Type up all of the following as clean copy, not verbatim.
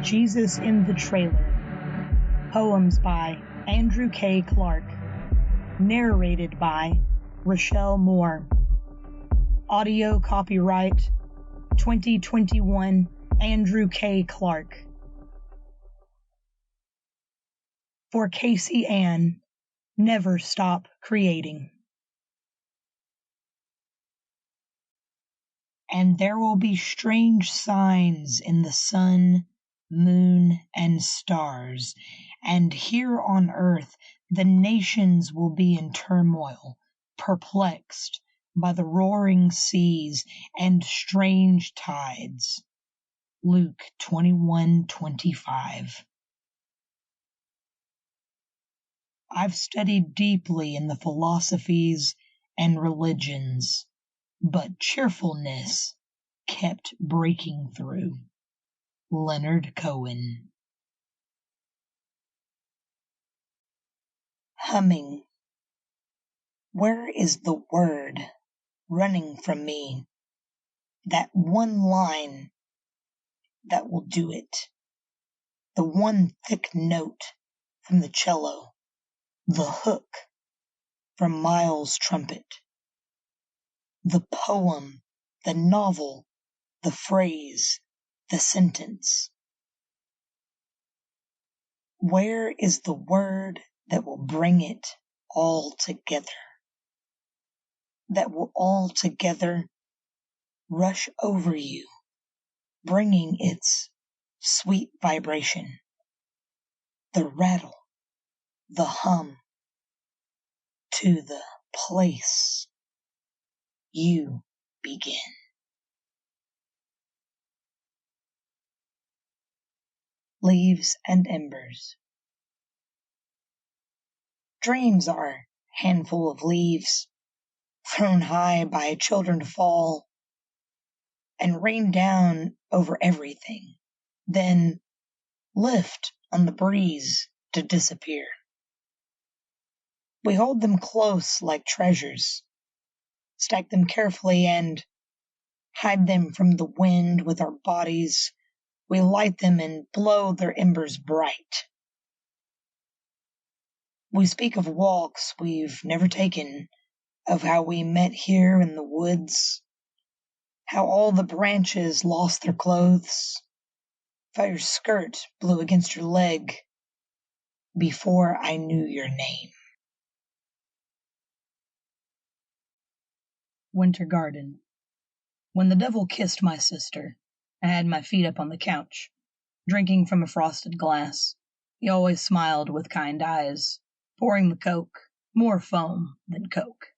Jesus in the Trailer. Poems by Andrew K. Clark. Narrated by Rachelle Moore. Audio copyright 2021 Andrew K. Clark. For Casey Ann, never stop creating. And there will be strange signs in the sun, moon, and stars, and here on earth the nations will be in turmoil, perplexed by the roaring seas and strange tides. Luke 21:25. I've studied deeply in the philosophies and religions, but cheerfulness kept breaking through. Leonard Cohen. Humming. Where is the word running from me? That one line that will do it. The one thick note from the cello. The hook from Miles' trumpet. The poem, the novel, the phrase, the sentence. Where is the word that will bring it all together? That will all together rush over you, bringing its sweet vibration, the rattle, the hum, to the place you begin. Leaves and embers. Dreams are a handful of leaves, thrown high by children to fall, and rain down over everything, then lift on the breeze to disappear. We hold them close like treasures, stack them carefully and hide them from the wind with our bodies. We light them and blow their embers bright. We speak of walks we've never taken, of how we met here in the woods, how all the branches lost their clothes, how your skirt blew against your leg before I knew your name. Winter Garden. When the devil kissed my sister, I had my feet up on the couch, drinking from a frosted glass. He always smiled with kind eyes, pouring the Coke, more foam than Coke.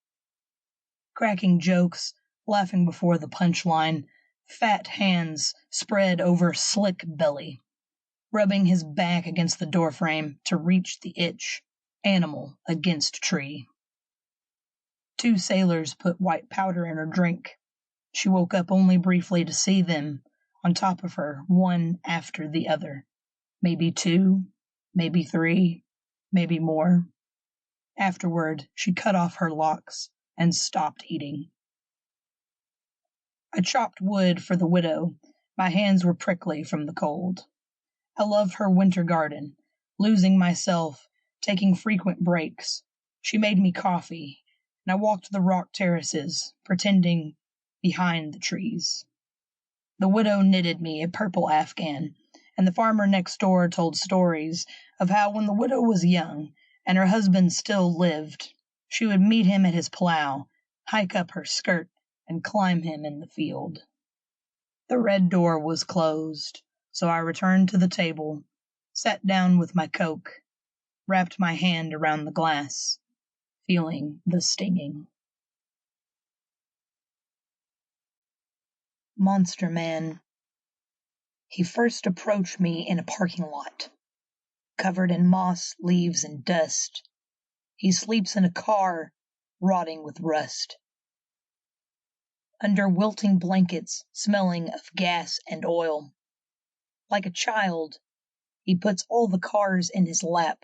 Cracking jokes, laughing before the punchline, fat hands spread over slick belly, rubbing his back against the doorframe to reach the itch, animal against tree. 2 sailors put white powder in her drink. She woke up only briefly to see them on top of her, one after the other. Maybe 2, maybe 3, maybe more. Afterward, she cut off her locks and stopped eating. I chopped wood for the widow. My hands were prickly from the cold. I loved her winter garden, losing myself, taking frequent breaks. She made me coffee, and I walked the rock terraces, pretending behind the trees. The widow knitted me a purple afghan, and the farmer next door told stories of how when the widow was young and her husband still lived, she would meet him at his plow, hike up her skirt, and climb him in the field. The red door was closed, so I returned to the table, sat down with my Coke, wrapped my hand around the glass, feeling the stinging. Monster Man. He first approached me in a parking lot, covered in moss, leaves, and dust. He sleeps in a car, rotting with rust. Under wilting blankets, smelling of gas and oil. Like a child, he puts all the cars in his lap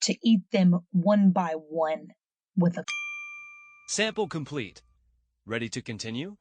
to eat them one by one with a... Sample complete. Ready to continue?